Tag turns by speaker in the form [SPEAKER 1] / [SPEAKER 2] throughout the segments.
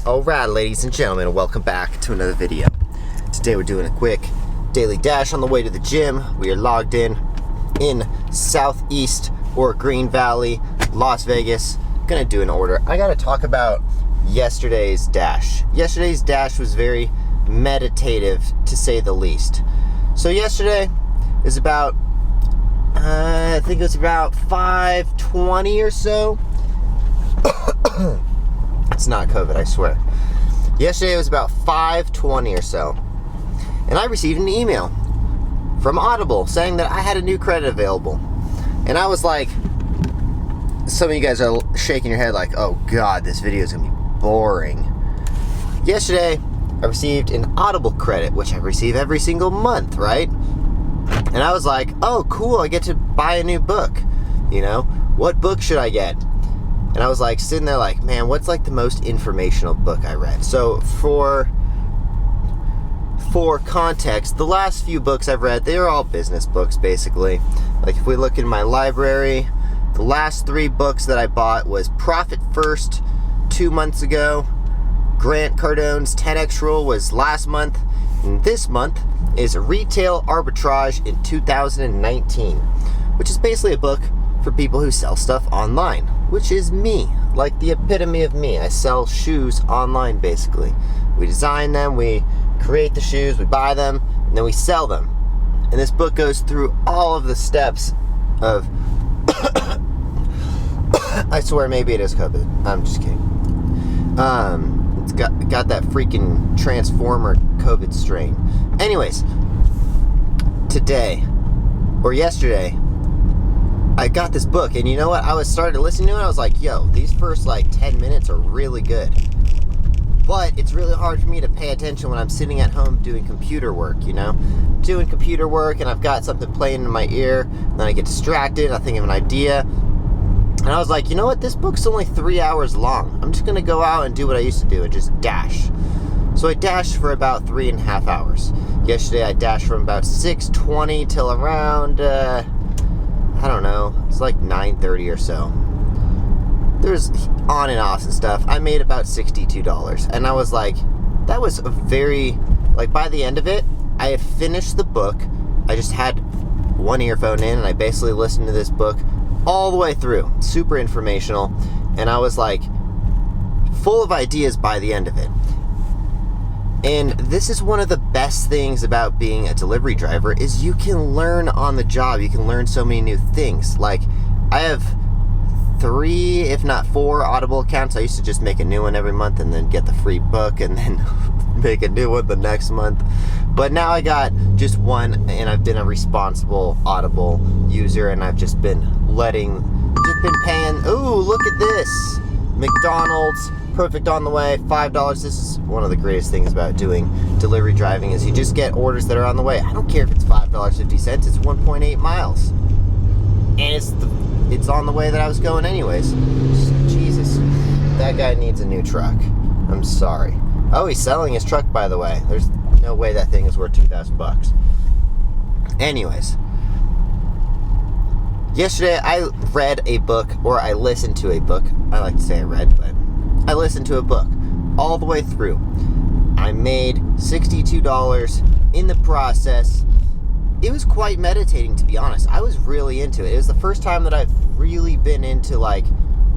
[SPEAKER 1] Alright, ladies and gentlemen, welcome back to another video. Today we're doing a quick daily dash on the way to the gym. We are logged in Southeast or Green Valley, Las Vegas. Gonna do an order. I gotta talk about yesterday's dash. Yesterday's dash was very meditative, to say the least. So yesterday is about, I think it was about 5:20 or so. It's not COVID, I swear. Yesterday it was about 5:20 or so, and I received an email from Audible saying that I had a new credit available. And I was like, some of you guys are shaking your head like, oh god, this video is gonna be boring. Yesterday I received an Audible credit, which I receive every single month, right? And I was like, oh cool, I get to buy a new book. You know, what book should I get? And I was like sitting there like, man, what's like the most informational book I read? So for context, the last few books I've read, they were all business books basically. Like if we look in my library, the last 3 books that I bought was Profit First 2 months ago. Grant Cardone's 10X Rule was last month. And this month is Retail Arbitrage in 2019, which is basically a book for people who sell stuff online, which is me, like the epitome of me. I sell shoes online basically. We design them, we create the shoes, we buy them, and then we sell them. And this book goes through all of the steps of I swear maybe it is COVID. I'm just kidding. It's got that freaking Transformer COVID strain. Anyways, today or yesterday I got this book, and you know what? I started listening to it, and I was like, yo, these first like 10 minutes are really good. But it's really hard for me to pay attention when I'm sitting at home doing computer work, you know? Doing computer work, and I've got something playing in my ear, and then I get distracted, I think of an idea. And I was like, you know what? This book's only 3 hours long. I'm just gonna go out and do what I used to do and just dash. So I dashed for about 3.5 hours. Yesterday I dashed from about 6:20 till around, I don't know, it's like 9:30 or so. There's on and offs and stuff. I made about $62. And I was like, that was a very, like by the end of it, I had finished the book. I just had one earphone in and I basically listened to this book all the way through. Super informational. And I was like, full of ideas by the end of it. And this is one of the best things about being a delivery driver is you can learn on the job. You can learn so many new things. Like, I have 3, if not 4 Audible accounts. I used to just make a new one every month and then get the free book and then make a new one the next month. But now I got just one, and I've been a responsible Audible user, and I've just been paying. Ooh, look at this. McDonald's. Perfect on the way, $5. This is one of the greatest things about doing delivery driving is you just get orders that are on the way. I don't care if it's $5.50, it's 1.8 miles. And it's on the way that I was going anyways. Jesus, that guy needs a new truck. I'm sorry. Oh, he's selling his truck, by the way. There's no way that thing is worth $2,000. Anyways, yesterday I read a book, or I listened to a book. I like to say I read, but I listened to a book all the way through. I made $62 in the process. It was quite meditating, to be honest. I was really into it. It was the first time that I've really been into, like,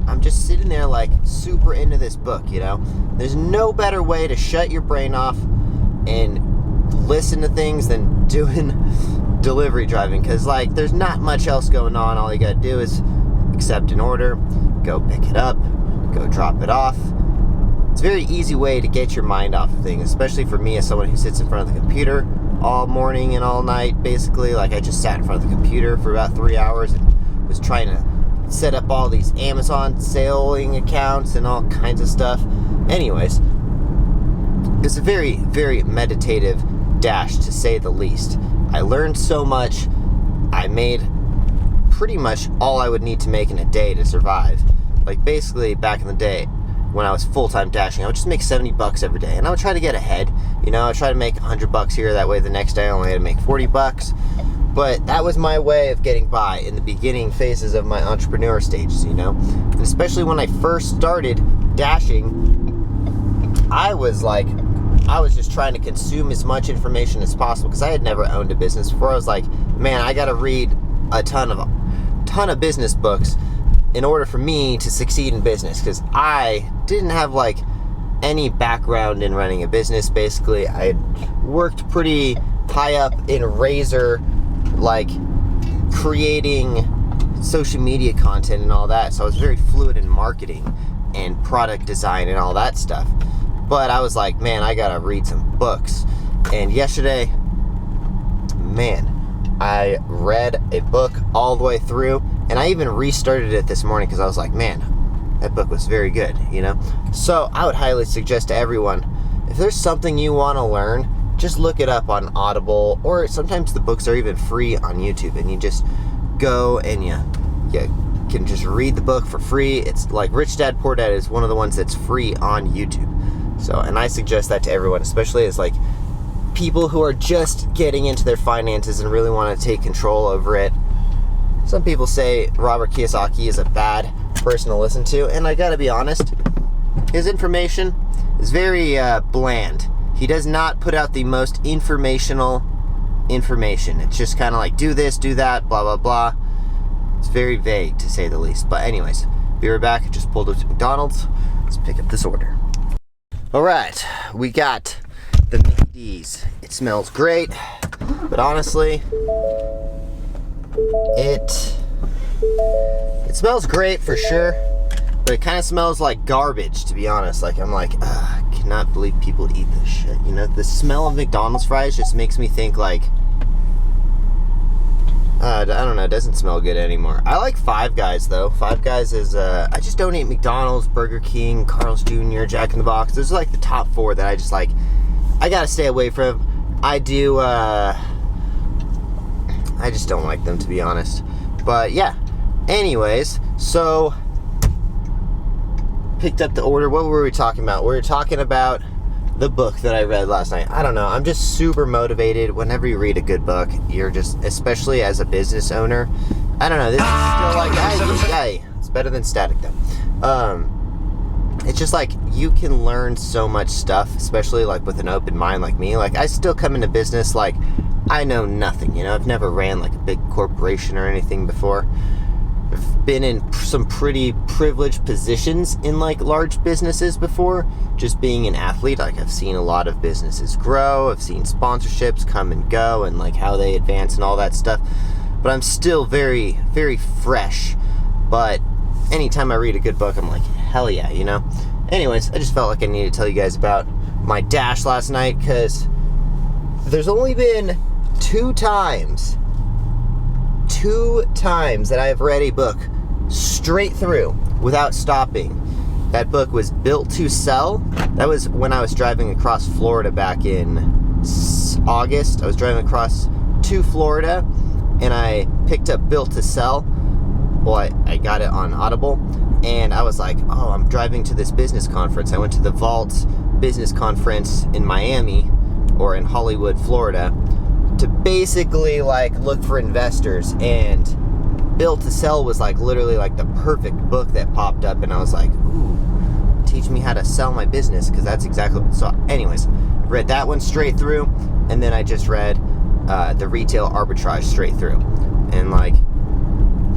[SPEAKER 1] I'm just sitting there, like, super into this book, you know? There's no better way to shut your brain off and listen to things than doing delivery driving, because, like, there's not much else going on. All you gotta do is accept an order, go pick it up, go drop it off. It's a very easy way to get your mind off of things, especially for me as someone who sits in front of the computer all morning and all night, basically. Like, I just sat in front of the computer for about 3 hours and was trying to set up all these Amazon selling accounts and all kinds of stuff. Anyways, it's a very, very meditative dash, to say the least. I learned so much. I made pretty much all I would need to make in a day to survive. Like, basically, back in the day, when I was full-time dashing, I would just make $70 every day, and I would try to get ahead. You know, I would try to make $100 here, that way the next day I only had to make $40. But that was my way of getting by in the beginning phases of my entrepreneur stages, you know? And especially when I first started dashing, I was just trying to consume as much information as possible because I had never owned a business before. I was like, man, I got to read a ton of business books in order for me to succeed in business, because I didn't have like any background in running a business. Basically, I had worked pretty high up in Razor, like creating social media content and all that, so I was very fluid in marketing and product design and all that stuff. But I was like, man, I gotta read some books. And yesterday, man, I read a book all the way through, and I even restarted it this morning because I was like, man, that book was very good, you know? So I would highly suggest to everyone, if there's something you want to learn, just look it up on Audible, or sometimes the books are even free on YouTube, and you just go and you can just read the book for free. It's like Rich Dad Poor Dad is one of the ones that's free on YouTube. So, and I suggest that to everyone, especially as like people who are just getting into their finances and really want to take control over it. Some people say Robert Kiyosaki is a bad person to listen to, and I gotta be honest, his information is very bland. He does not put out the most informational information. It's just kind of like, do this, do that, blah, blah, blah. It's very vague, to say the least. But anyways, be right back. I just pulled up to McDonald's. Let's pick up this order. All right, we got the Mickey D's. It smells great, but honestly, it smells great for sure, but it kind of smells like garbage, to be honest. Like, I'm like, I cannot believe people eat this shit. You know, the smell of McDonald's fries just makes me think like, I don't know, it doesn't smell good anymore. I like Five Guys though. Five Guys is, I just don't eat McDonald's, Burger King, Carl's Jr., Jack in the Box. Those are like the top 4 that I just like, I gotta stay away from. I just don't like them, to be honest. But yeah, anyways, so picked up the order. What were we talking about? We were talking about the book that I read last night. I don't know, I'm just super motivated. Whenever you read a good book, you're just, especially as a business owner, I don't know, this is still like, it's better than static though. It's just like, you can learn so much stuff, especially like with an open mind like me. Like, I still come into business like I know nothing, you know. I've never ran like a big corporation or anything before. I've been in some pretty privileged positions in like large businesses before, just being an athlete. Like, I've seen a lot of businesses grow, I've seen sponsorships come and go, and like how they advance and all that stuff. But I'm still very, very fresh. But anytime I read a good book, I'm like, hell yeah, you know? Anyways, I just felt like I needed to tell you guys about my dash last night, because there's only been 2 times that I have read a book straight through without stopping. That book was Built to Sell. That was when I was driving across Florida back in August. I was driving across to Florida, and I picked up Built to Sell. Well, I got it on Audible, and I was like, oh, I'm driving to this business conference. I went to the Vault Business Conference in Miami, or in Hollywood, Florida, to basically like look for investors, and Built to Sell was like literally like the perfect book that popped up, and I was like, ooh, teach me how to sell my business, because that's exactly what. So anyways, read that one straight through, and then I just read the Retail Arbitrage straight through, and like,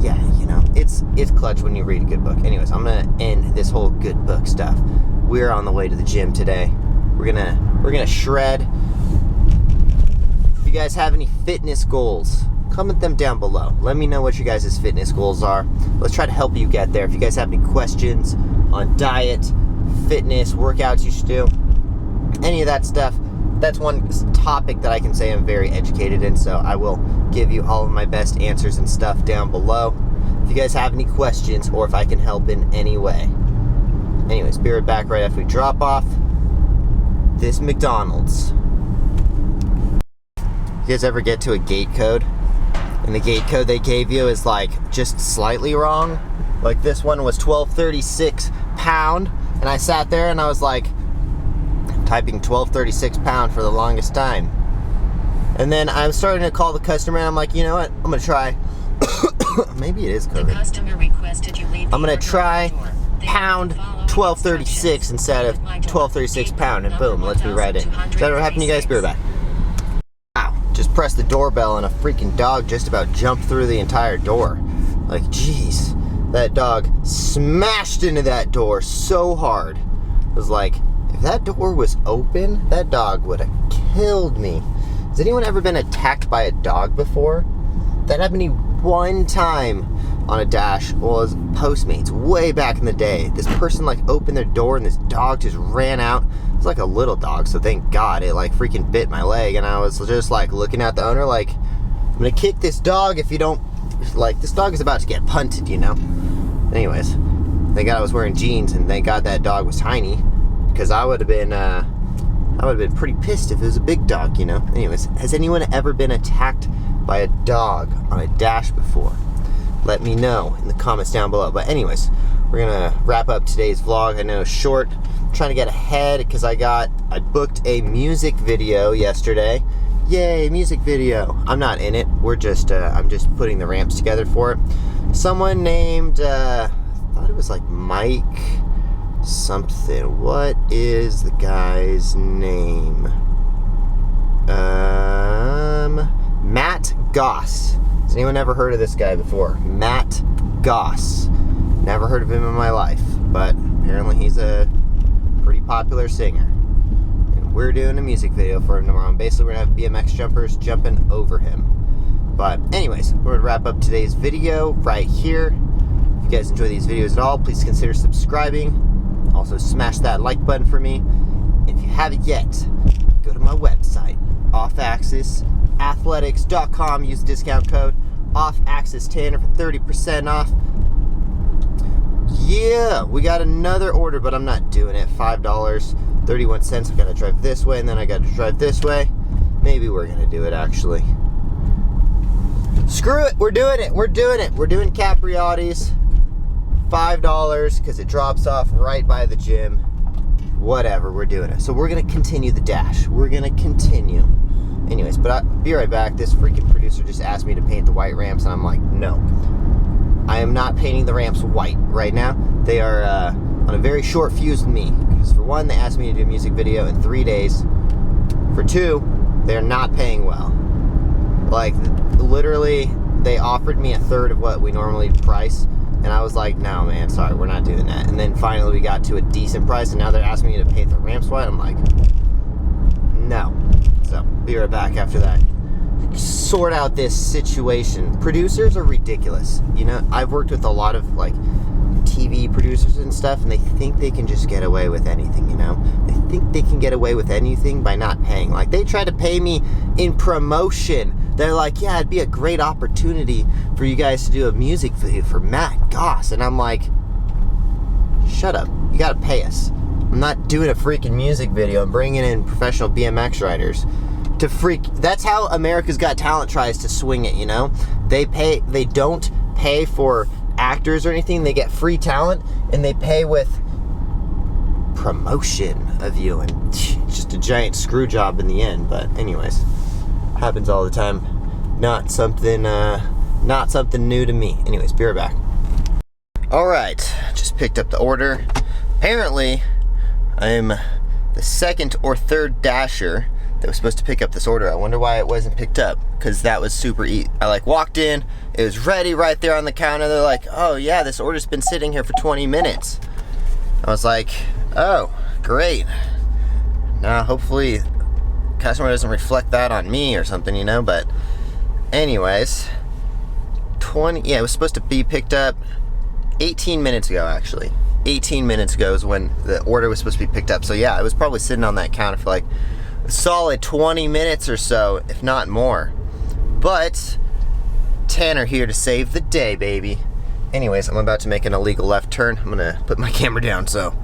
[SPEAKER 1] yeah, you know, it's clutch when you read a good book. Anyways, I'm gonna end this whole good book stuff. We're on the way to the gym today. We're gonna shred. If you guys have any fitness goals, comment them down below. Let me know what you guys' fitness goals are. Let's try to help you get there. If you guys have any questions on diet, fitness, workouts you should do, any of that stuff, that's one topic that I can say I'm very educated in, so I will give you all of my best answers and stuff down below. If you guys have any questions, or if I can help in any way. Anyways, be right back right after we drop off this McDonald's. You guys ever get to a gate code, and the gate code they gave you is like just slightly wrong? Like, this one was 1236 pound, and I sat there and I was like typing 1236 pound for the longest time. And then I'm starting to call the customer, and I'm like, you know what? I'm gonna try. Maybe it is COVID.
[SPEAKER 2] The customer requested you leave.
[SPEAKER 1] I'm gonna try pound 1236 instead of 1236 pound, and boom, lets me right in. Does that ever happen to you guys? Be right back. Wow, just pressed the doorbell and a freaking dog just about jumped through the entire door. Like, jeez, that dog smashed into that door so hard. It was like, if that door was open, that dog would have killed me. Has anyone ever been attacked by a dog before? That happened to me one time on a dash. Well, it was Postmates way back in the day. This person like opened their door and this dog just ran out. It was like a little dog, so thank God it like freaking bit my leg, and I was just like looking at the owner like, I'm gonna kick this dog if you don't, like, this dog is about to get punted, you know? Anyways, thank God I was wearing jeans, and thank God that dog was tiny, because I would have been pretty pissed if it was a big dog, you know? Anyways, has anyone ever been attacked by a dog on a dash before? Let me know in the comments down below. But anyways, we're gonna wrap up today's vlog. I know it's short. I'm trying to get ahead because I booked a music video yesterday. Yay, music video. I'm not in it. We're just I'm just putting the ramps together for it. Someone named I thought it was like Mike something. What is the guy's name? Matt Goss. Has anyone ever heard of this guy before? Matt Goss. Never heard of him in my life, but apparently he's a pretty popular singer. And we're doing a music video for him tomorrow. And basically, we're gonna have BMX jumpers jumping over him. But anyways, we're gonna wrap up today's video right here. If you guys enjoy these videos at all, please consider subscribing. Also, smash that like button for me. If you haven't yet, go to my website, offaxisathletics.com. Use the discount code OFFAXIS10 for 30% off. Yeah, we got another order, but I'm not doing it. $5.31. I gotta drive this way, and then I gotta drive this way. Maybe we're gonna do it, actually. Screw it, we're doing it. We're doing it. We're doing Capriotti's. $5 because it drops off right by the gym. Whatever, we're doing it. So we're gonna continue the dash. We're gonna continue. Anyways, but I'll be right back. This freaking producer just asked me to paint the white ramps, and I'm like, no. I am not painting the ramps white right now. They are on a very short fuse with me. Because for one, they asked me to do a music video in 3 days. For two, they're not paying well. Like, literally, they offered me a third of what we normally price. And I was like, no, man, sorry, we're not doing that. And then finally we got to a decent price, and now they're asking me to paint the ramps white. I'm like, no. So, be right back after that. Sort out this situation. Producers are ridiculous. You know, I've worked with a lot of, like, TV producers and stuff, and they think they can just get away with anything, you know? They think they can get away with anything by not paying. Like, they try to pay me in promotion. They're like, yeah, it'd be a great opportunity for you guys to do a music video for Matt Goss. And I'm like, shut up. You gotta pay us. I'm not doing a freaking music video. I'm bringing in professional BMX riders to that's how America's Got Talent tries to swing it, you know? They don't pay for actors or anything. They get free talent, and they pay with promotion of you, and it's just a giant screw job in the end. But anyways, happens all the time. Not something new to me. Anyways, be right back. All right, just picked up the order. Apparently, I'm the second or third dasher that was supposed to pick up this order. I wonder why it wasn't picked up, because that was super easy. I like walked in, it was ready right there on the counter. They're like, oh yeah, this order's been sitting here for 20 minutes. I was like, oh, great. Now hopefully customer doesn't reflect that on me or something, you know. But anyways, it was supposed to be picked up 18 minutes ago, actually. 18 minutes ago is when the order was supposed to be picked up. So yeah, I was probably sitting on that counter for like a solid 20 minutes or so, if not more. But Tanner here to save the day, baby. Anyways, I'm about to make an illegal left turn. I'm gonna put my camera down so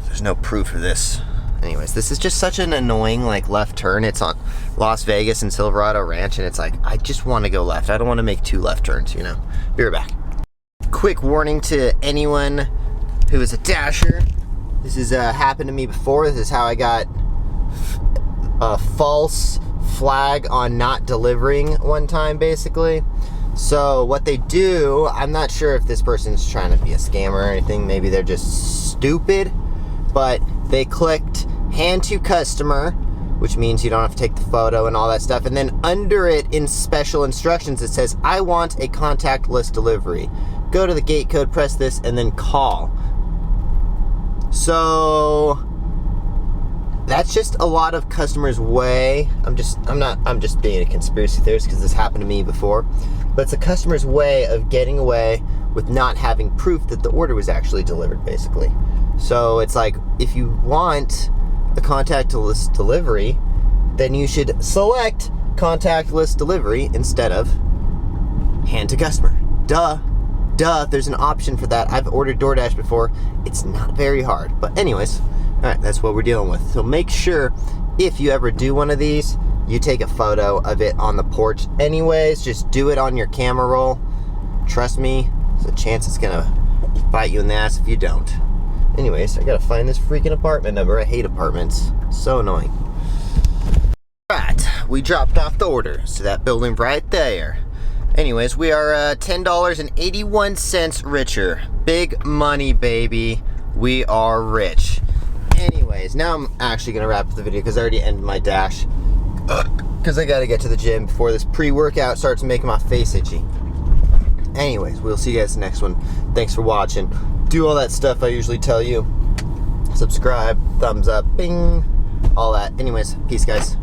[SPEAKER 1] there's no proof of this. Anyways, this is just such an annoying like left turn. It's on Las Vegas and Silverado Ranch, and it's like, I just want to go left. I don't want to make two left turns, you know. Be right back. Quick warning to anyone who is a dasher. This has happened to me before. This is how I got a false flag on not delivering one time, basically. So what they do, I'm not sure if this person's trying to be a scammer or anything. Maybe they're just stupid. But they clicked hand to customer, which means you don't have to take the photo and all that stuff. And then under it in special instructions, it says, I want a contactless delivery. Go to the gate code, press this, and then call. So that's just a lot of customers' way. I'm just being a conspiracy theorist because this happened to me before. But it's a customer's way of getting away with not having proof that the order was actually delivered, basically. So it's like, if you want a contactless delivery, then you should select contactless delivery instead of hand to customer. Duh, there's an option for that. I've ordered Doordash before. It's not very hard. But anyways, all right, that's what we're dealing with. So make sure if you ever do one of these, you take a photo of it on the porch. Anyways, just do it on your camera roll. Trust me, there's a chance it's gonna bite you in the ass if you don't. Anyways, I gotta find this freaking apartment number. I hate apartments. So annoying. Right, we dropped off the order. So that building right there. Anyways, we are $10.81 richer. Big money, baby. We are rich. Anyways, now I'm actually gonna wrap up the video because I already ended my dash. Because I gotta get to the gym before this pre-workout starts making my face itchy. Anyways, we'll see you guys next one. Thanks for watching. Do all that stuff I usually tell you. Subscribe, thumbs up, bing, all that. Anyways, peace, guys.